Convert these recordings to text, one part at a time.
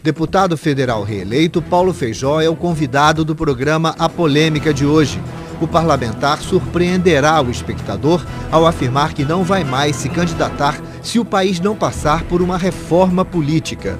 Deputado federal reeleito, Paulo Feijó é o convidado do programa A Polêmica de hoje. O parlamentar surpreenderá o espectador ao afirmar que não vai mais se candidatar se o país não passar por uma reforma política.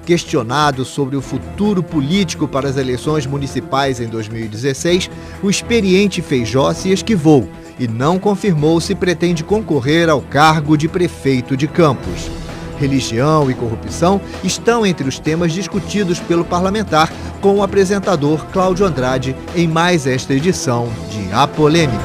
Questionado sobre o futuro político para as eleições municipais em 2016, o experiente Feijó se esquivou e não confirmou se pretende concorrer ao cargo de prefeito de Campos. Religião e corrupção estão entre os temas discutidos pelo parlamentar com o apresentador Cláudio Andrade em mais esta edição de A Polêmica.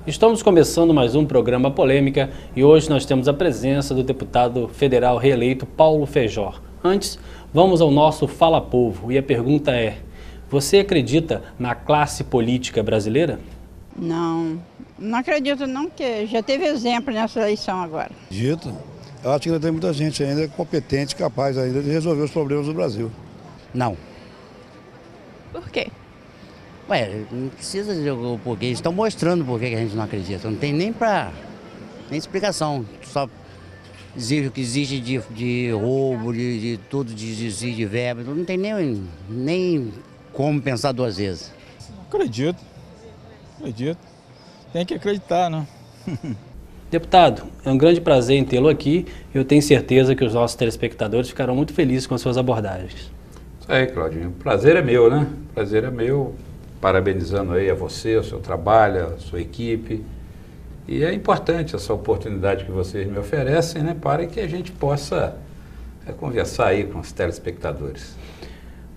Estamos começando mais um programa Polêmica e hoje nós temos a presença do deputado federal reeleito Paulo Feijó. Antes, vamos ao nosso Fala Povo e a pergunta é: você acredita na classe política brasileira? Não acredito não, porque já teve exemplo nessa eleição agora. Acredito. Eu acho que ainda tem muita gente ainda competente, capaz ainda de resolver os problemas do Brasil. Não. Por quê? Não precisa dizer o porquê, eles estão mostrando por que a gente não acredita. Não tem nem explicação. Só dizer o que existe de roubo, de tudo, de desvio de verba. Não tem nem como pensar duas vezes. Acredito. Tem que acreditar, né? Deputado, é um grande prazer em tê-lo aqui. Eu tenho certeza que os nossos telespectadores ficarão muito felizes com as suas abordagens. Isso aí, Claudinho. O prazer é meu, né? O prazer é meu. Parabenizando aí a você, o seu trabalho, a sua equipe. E é importante essa oportunidade que vocês me oferecem, né? Para que a gente possa conversar aí com os telespectadores.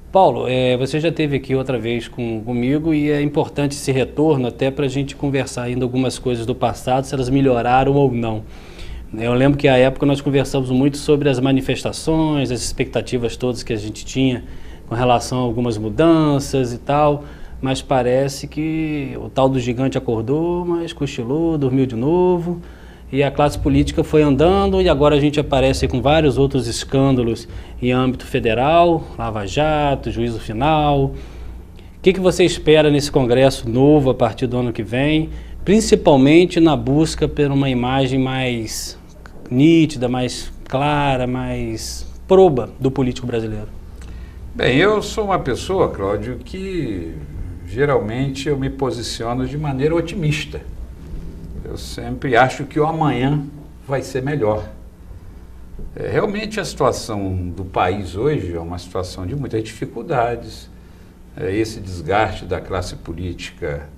Paulo, você já esteve aqui outra vez comigo e é importante esse retorno até para a gente conversar ainda algumas coisas do passado, se elas melhoraram ou não. Eu lembro que à época nós conversamos muito sobre as manifestações, as expectativas todas que a gente tinha com relação a algumas mudanças e tal, mas parece que o tal do gigante acordou, mas cochilou, dormiu de novo. E a classe política foi andando e agora a gente aparece com vários outros escândalos em âmbito federal, Lava Jato, juízo final. O que você espera nesse Congresso novo a partir do ano que vem, principalmente na busca por uma imagem mais nítida, mais clara, mais proba do político brasileiro? Bem, eu sou uma pessoa, Cláudio, que geralmente eu me posiciono de maneira otimista. Eu sempre acho que o amanhã vai ser melhor. Realmente a situação do país hoje é uma situação de muitas dificuldades. Esse desgaste da classe política,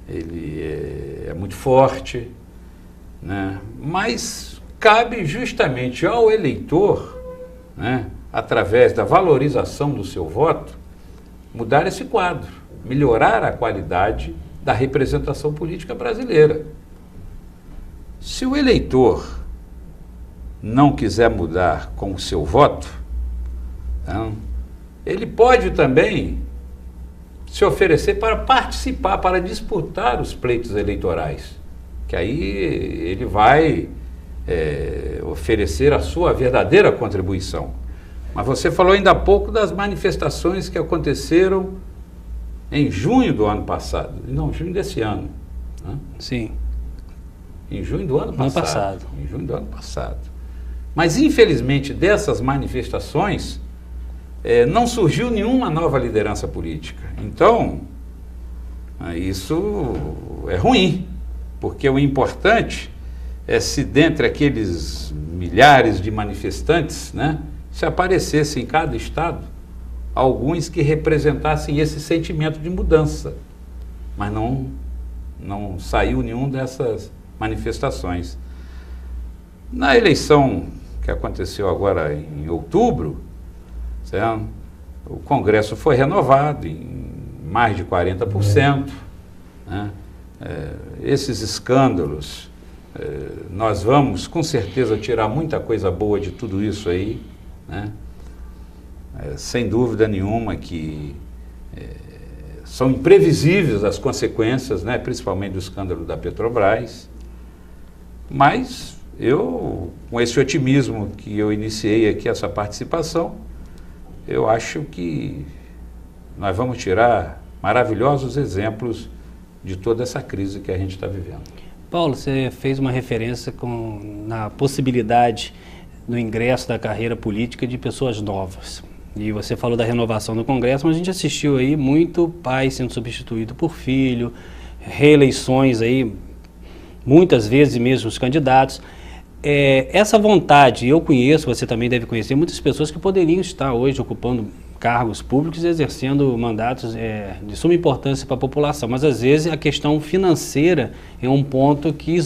ele é muito forte, né? Mas cabe justamente ao eleitor, né, através da valorização do seu voto, mudar esse quadro, melhorar a qualidade da representação política brasileira. Se o eleitor não quiser mudar com o seu voto, então, ele pode também se oferecer para participar, para disputar os pleitos eleitorais, que aí ele vai oferecer a sua verdadeira contribuição. Mas você falou ainda há pouco das manifestações que aconteceram em junho do ano passado, não, junho desse ano. Né? Sim. Em junho do ano passado. Em junho do ano passado. Mas, infelizmente, dessas manifestações, não surgiu nenhuma nova liderança política. Então, isso é ruim, porque o importante é se, dentre aqueles milhares de manifestantes, né, se aparecesse em cada estado alguns que representassem esse sentimento de mudança. Mas não saiu nenhum dessas manifestações. Na eleição que aconteceu agora em outubro, certo? O Congresso foi renovado em mais de 40%. Né? Esses escândalos, nós vamos com certeza tirar muita coisa boa de tudo isso aí, né? Sem dúvida nenhuma que são imprevisíveis as consequências, né? Principalmente do escândalo da Petrobras. Mas eu, com esse otimismo que eu iniciei aqui essa participação, eu acho que nós vamos tirar maravilhosos exemplos de toda essa crise que a gente está vivendo. Paulo, você fez uma referência na possibilidade do ingresso da carreira política de pessoas novas. E você falou da renovação do Congresso, mas a gente assistiu aí muito pai sendo substituído por filho, reeleições aí, muitas vezes mesmo os candidatos. Essa vontade, eu conheço, você também deve conhecer, muitas pessoas que poderiam estar hoje ocupando cargos públicos e exercendo mandatos de suma importância para a população, mas às vezes a questão financeira é um ponto que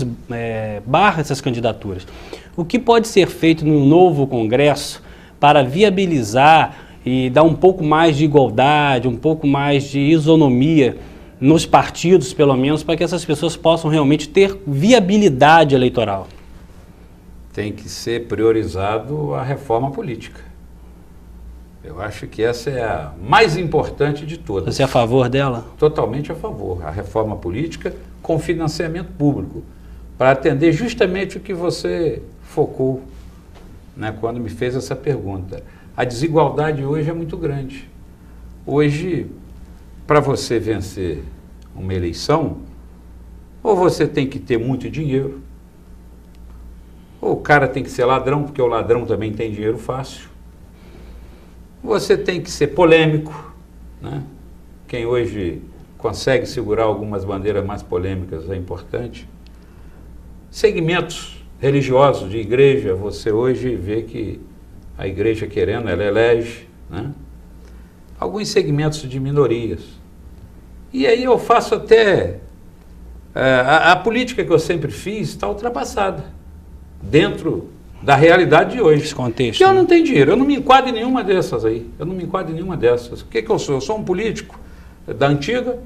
barra essas candidaturas. O que pode ser feito no novo Congresso para viabilizar e dar um pouco mais de igualdade, um pouco mais de isonomia nos partidos, pelo menos, para que essas pessoas possam realmente ter viabilidade eleitoral? Tem que ser priorizado a reforma política. Eu acho que essa é a mais importante de todas. Você é a favor dela? Totalmente a favor. A reforma política com financiamento público, para atender justamente o que você focou, né, quando me fez essa pergunta. A desigualdade hoje é muito grande. Hoje, para você vencer uma eleição, ou você tem que ter muito dinheiro, ou o cara tem que ser ladrão, porque o ladrão também tem dinheiro fácil. Você tem que ser polêmico, né? Quem hoje consegue segurar algumas bandeiras mais polêmicas é importante. Segmentos religiosos de igreja, você hoje vê que a igreja querendo, ela elege, né? Alguns segmentos de minorias. E aí eu faço até... a política que eu sempre fiz está ultrapassada dentro da realidade de hoje. Esse contexto. Que eu não tenho dinheiro, eu não me enquadro em nenhuma dessas aí. Eu não me enquadro em nenhuma dessas. O que eu sou? Eu sou um político da antiga,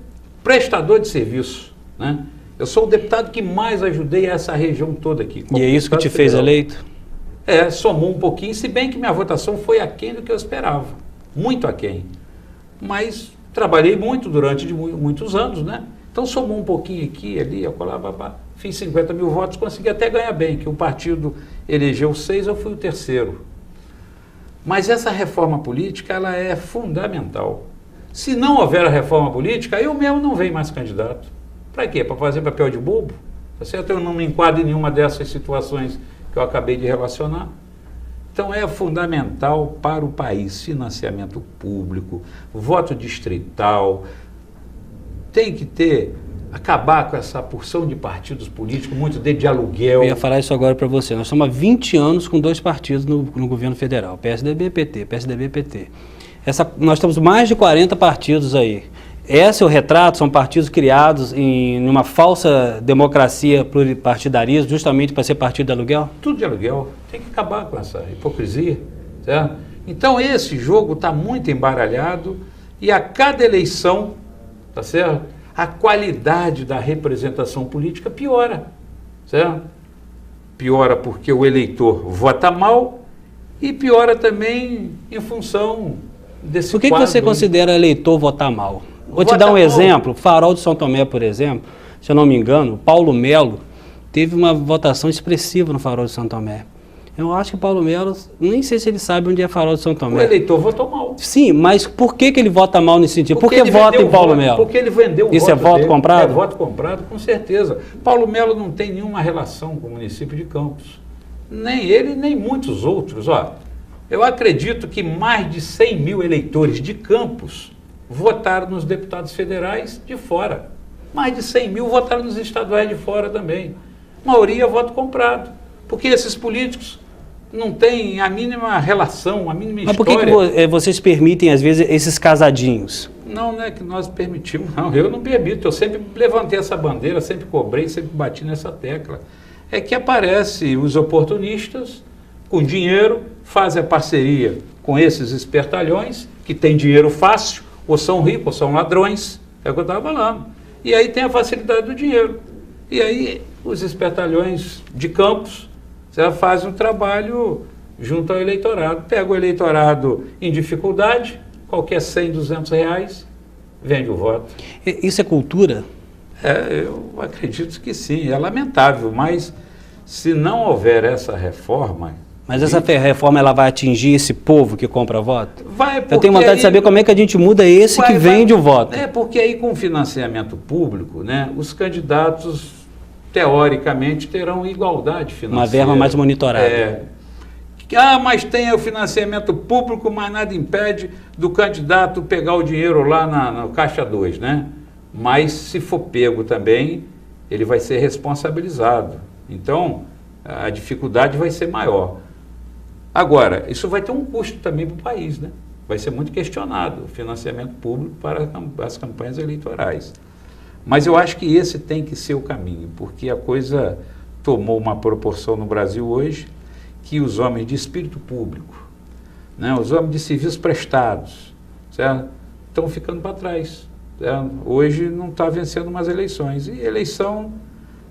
prestador de serviço, né? Eu sou o deputado que mais ajudei essa região toda aqui. E é isso que te fez eleito? Somou um pouquinho, se bem que minha votação foi aquém do que eu esperava. Muito aquém. Mas trabalhei muito durante muitos anos, né? Então somou um pouquinho aqui, ali, acolá, fiz 50 mil votos, consegui até ganhar bem, que o partido elegeu 6, eu fui o terceiro. Mas essa reforma política, ela é fundamental. Se não houver a reforma política, eu mesmo não venho mais candidato. Para quê? Para fazer papel de bobo? Tá certo? Eu não me enquadro em nenhuma dessas situações que eu acabei de relacionar. Então é fundamental para o país financiamento público, voto distrital, tem que acabar com essa porção de partidos políticos, muito de aluguel. Eu ia falar isso agora para você. Nós estamos há 20 anos com 2 partidos no governo federal, PSDB e PT, PSDB e PT. Nós temos mais de 40 partidos aí. Esse é o retrato, são partidos criados em uma falsa democracia pluripartidarismo, justamente para ser partido de aluguel? Tudo de aluguel. Tem que acabar com essa hipocrisia. Certo? Então esse jogo está muito embaralhado e a cada eleição, tá certo? A qualidade da representação política piora, certo? Piora porque o eleitor vota mal e piora também em função desse Por que você considera eleitor votar mal? Vou te Vota dar um mal. exemplo. Farol de São Tomé, por exemplo, se eu não me engano, Paulo Melo teve uma votação expressiva no Farol de São Tomé. Eu acho que o Paulo Melo, nem sei se ele sabe onde é Farol de São Tomé. O eleitor votou mal. Sim, mas por que ele vota mal nesse sentido? Por que ele vota vendeu em Paulo voto, Melo? Porque ele vendeu o voto. Isso é voto dele. comprado? É voto comprado, com certeza. Paulo Melo não tem nenhuma relação com o município de Campos. Nem ele, nem muitos outros. Eu acredito que mais de 100 mil eleitores de Campos votaram nos deputados federais de fora. Mais de 100 mil votaram nos estaduais de fora também. A maioria voto comprado. Porque esses políticos não têm a mínima relação, a mínima Mas história. por que vocês permitem, às vezes, esses casadinhos? Não é que nós permitimos, não. Eu não permito. Eu sempre levantei essa bandeira, sempre cobrei, sempre bati nessa tecla. É que aparecem os oportunistas com dinheiro, fazem a parceria com esses espertalhões, que têm dinheiro fácil, ou são ricos, ou são ladrões, é o que eu estava falando. E aí tem a facilidade do dinheiro. E aí os espertalhões de Campos fazem um trabalho junto ao eleitorado. Pega o eleitorado em dificuldade, qualquer 100, 200 reais, vende o voto. Isso é cultura? Eu acredito que sim, é lamentável, mas se não houver essa reforma... Mas essa reforma ela vai atingir esse povo que compra voto? Vai, eu tenho vontade de saber como é que a gente muda esse que vende o voto. Porque aí com financiamento público, né, os candidatos teoricamente, terão igualdade financeira. Uma verba mais monitorada. Mas tem o financiamento público, mas nada impede do candidato pegar o dinheiro lá no Caixa 2, né? Mas se for pego também, ele vai ser responsabilizado. Então, a dificuldade vai ser maior. Agora, isso vai ter um custo também para o país, né? Vai ser muito questionado o financiamento público para as campanhas eleitorais. Mas eu acho que esse tem que ser o caminho, porque a coisa tomou uma proporção no Brasil hoje que os homens de espírito público, né, os homens de serviços prestados, certo? Estão ficando para trás. Certo? Hoje não está vencendo umas eleições. E eleição,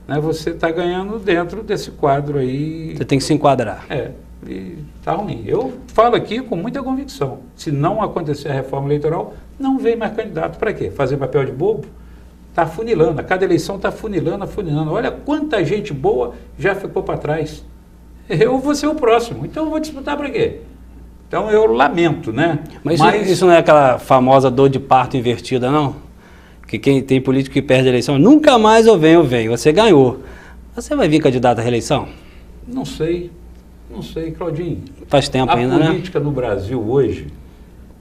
né, você está ganhando dentro desse quadro aí. Você tem que se enquadrar. E está ruim. Eu falo aqui com muita convicção. Se não acontecer a reforma eleitoral, não vem mais candidato. Para quê? Fazer papel de bobo? Está afunilando. A cada eleição está afunilando. Olha quanta gente boa já ficou para trás. Eu vou ser o próximo. Então eu vou disputar para quê? Então eu lamento, né? Mas isso não é aquela famosa dor de parto invertida, não? Que quem tem político que perde a eleição, nunca mais eu venho. Você ganhou. Você vai vir candidato à reeleição? Não sei, Claudinho. Faz tempo ainda, né? A política no Brasil hoje,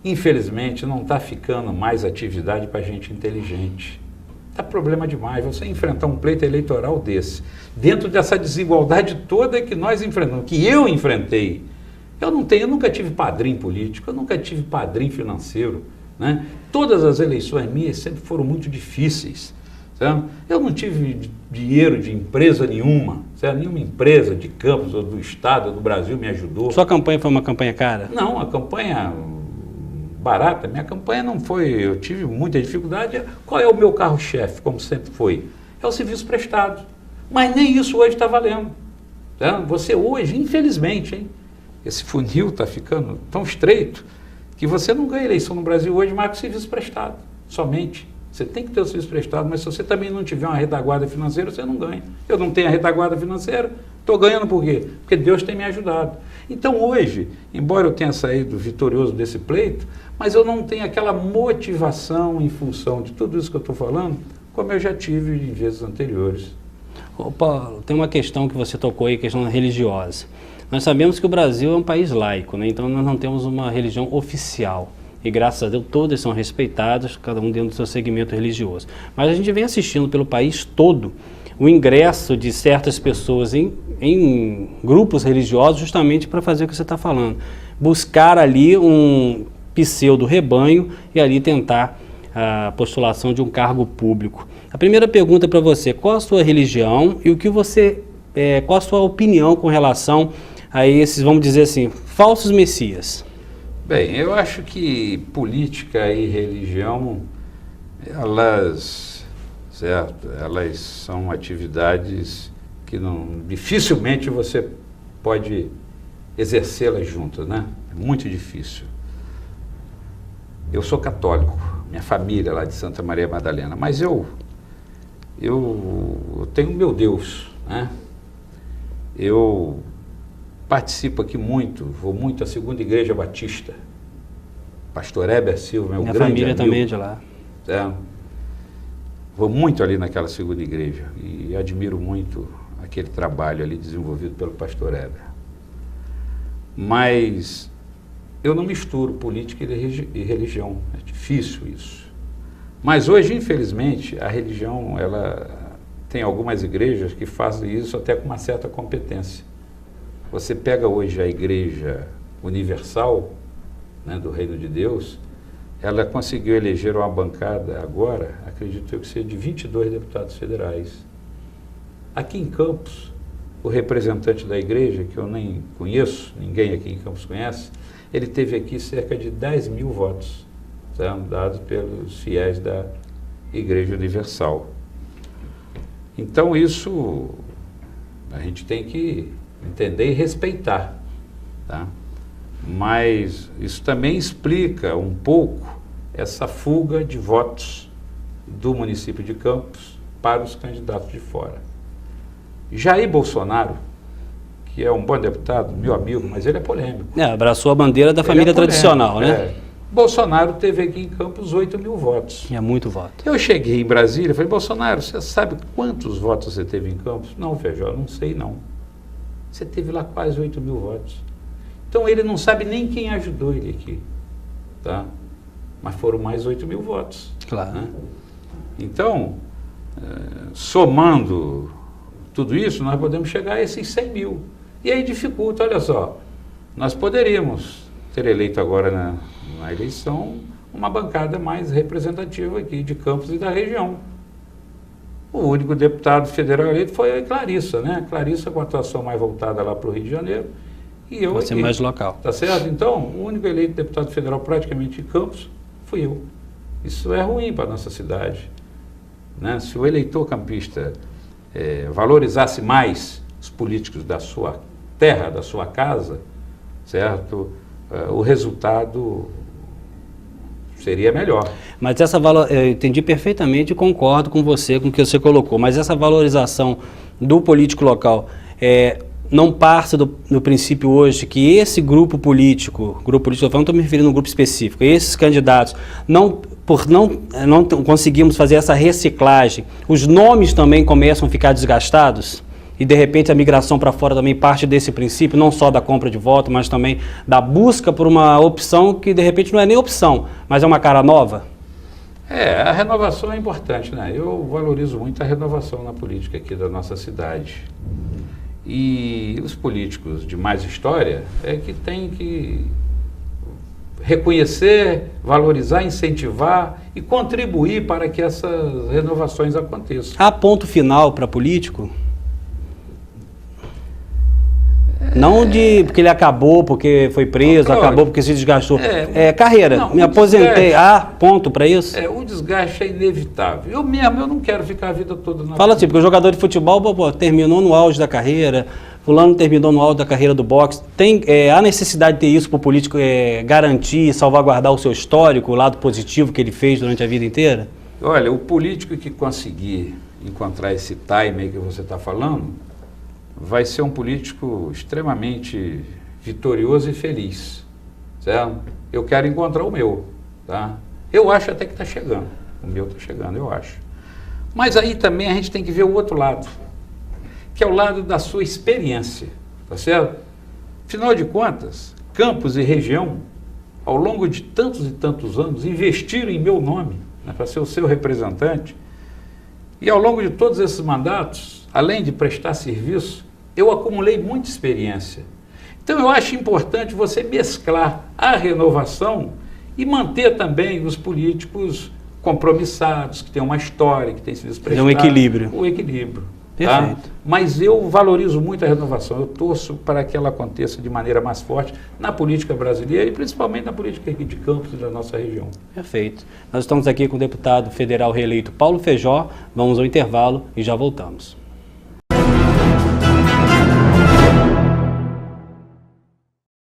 infelizmente, não está ficando mais atividade para gente inteligente. Está problema demais você enfrentar um pleito eleitoral desse, dentro dessa desigualdade toda que nós enfrentamos, que eu enfrentei. Eu nunca tive padrinho político, eu nunca tive padrinho financeiro, né? Todas as eleições minhas sempre foram muito difíceis, certo? Eu não tive dinheiro de empresa nenhuma, certo? Nenhuma empresa de Campos ou do Estado ou do Brasil me ajudou. Sua campanha foi uma campanha cara? Não, a campanha barata, minha campanha não foi, eu tive muita dificuldade. Qual é o meu carro-chefe, como sempre foi? É o serviço prestado. Mas nem isso hoje está valendo. Certo? Você hoje, infelizmente, hein? Esse funil está ficando tão estreito que você não ganha eleição no Brasil hoje mais que serviço prestado, somente. Você tem que ter o serviço prestado, mas se você também não tiver uma retaguarda financeira, você não ganha. Eu não tenho a retaguarda financeira, estou ganhando por quê? Porque Deus tem me ajudado. Então hoje, embora eu tenha saído vitorioso desse pleito, mas eu não tenho aquela motivação em função de tudo isso que eu estou falando, como eu já tive em vezes anteriores. Ô Paulo, tem uma questão que você tocou aí, questão religiosa. Nós sabemos que o Brasil é um país laico, né? Então nós não temos uma religião oficial. E graças a Deus todos são respeitados, cada um dentro do seu segmento religioso. Mas a gente vem assistindo pelo país todo o ingresso de certas pessoas em grupos religiosos justamente para fazer o que você está falando. Buscar ali um pseudo-rebanho e ali tentar a postulação de um cargo público. A primeira pergunta para você, qual a sua religião e o que você, qual a sua opinião com relação a esses, vamos dizer assim, falsos messias? Bem, eu acho que política e religião, elas são atividades que dificilmente você pode exercê-las juntas, né? É muito difícil. Eu sou católico, minha família lá de Santa Maria Madalena, mas eu tenho meu Deus, né? Eu participo aqui muito, vou muito à Segunda Igreja Batista. Pastor Heber Silva, meu grande amigo. Minha família também é de lá. Vou muito ali naquela segunda igreja e admiro muito aquele trabalho ali desenvolvido pelo pastor Heber. Mas eu não misturo política e religião, é difícil isso. Mas hoje, infelizmente, a religião, ela tem algumas igrejas que fazem isso até com uma certa competência. Você pega hoje a Igreja Universal, né, do Reino de Deus, ela conseguiu eleger uma bancada agora, acredito eu que seja de 22 deputados federais. Aqui em Campos, o representante da igreja, que eu nem conheço, ninguém aqui em Campos conhece, ele teve aqui cerca de 10 mil votos, dados pelos fiéis da Igreja Universal. Então isso a gente tem que entender e respeitar, tá? Mas isso também explica um pouco essa fuga de votos do município de Campos para os candidatos de fora. Jair Bolsonaro, que é um bom deputado, meu amigo, mas ele é polêmico. Abraçou a bandeira da família tradicional, né? Bolsonaro teve aqui em Campos 8 mil votos. É muito voto. Eu cheguei em Brasília e falei, Bolsonaro, você sabe quantos votos você teve em Campos? Não, Feijó, não sei não. Você teve lá quase 8 mil votos. Então ele não sabe nem quem ajudou ele aqui. Tá? Mas foram mais 8 mil votos. Claro. Né? Então, somando tudo isso, nós podemos chegar a esses 100 mil. E aí dificulta, olha só, nós poderíamos ter eleito agora na eleição uma bancada mais representativa aqui de Campos e da região. O único deputado federal eleito foi a Clarissa, né? Clarissa com a atuação mais voltada lá para o Rio de Janeiro. E eu Você aqui. mais local. Tá certo? Então, o único eleito deputado federal praticamente em Campos fui eu. Isso é ruim para a nossa cidade. Né? Se o eleitor campista valorizasse mais os políticos da sua terra, da sua casa, certo? O resultado seria melhor. Mas eu entendi perfeitamente e concordo com você, com o que você colocou, mas essa valorização do político local não passa do princípio hoje que esse grupo político, eu não estou me referindo a um grupo específico, esses candidatos, por não conseguimos fazer essa reciclagem, os nomes também começam a ficar desgastados? E de repente a migração para fora também parte desse princípio, não só da compra de voto, mas também da busca por uma opção que de repente não é nem opção, mas é uma cara nova? A renovação é importante, né? Eu valorizo muito a renovação na política aqui da nossa cidade. E os políticos de mais história que têm que reconhecer, valorizar, incentivar e contribuir para que essas renovações aconteçam. Há ponto final para político? Não porque ele acabou, porque foi preso, acabou porque se desgastou. Carreira, não, me aposentei. Ponto para isso? O desgaste é inevitável. Eu não quero ficar a vida toda na Fala assim, porque o jogador de futebol terminou no auge da carreira, fulano terminou no auge da carreira do boxe. Há necessidade de ter isso para o político garantir, salvaguardar o seu histórico, o lado positivo que ele fez durante a vida inteira? Olha, o político que conseguir encontrar esse time aí que você está falando, vai ser um político extremamente vitorioso e feliz, certo? Eu quero encontrar o meu, tá? Eu acho até que está chegando, o meu está chegando, eu acho. Mas aí também a gente tem que ver o outro lado, que é o lado da sua experiência, tá certo? Afinal de contas, Campos e região, ao longo de tantos e tantos anos, investiram em meu nome, né, para ser o seu representante, e ao longo de todos esses mandatos, além de prestar serviço, eu acumulei muita experiência. Então eu acho importante você mesclar a renovação e manter também os políticos compromissados, que têm uma história, que têm sido prestados. É um equilíbrio. O equilíbrio. Perfeito. Tá? Mas eu valorizo muito a renovação, eu torço para que ela aconteça de maneira mais forte na política brasileira e principalmente na política aqui de Campos e da nossa região. Perfeito. Nós estamos aqui com o deputado federal reeleito Paulo Feijó, vamos ao intervalo e já voltamos.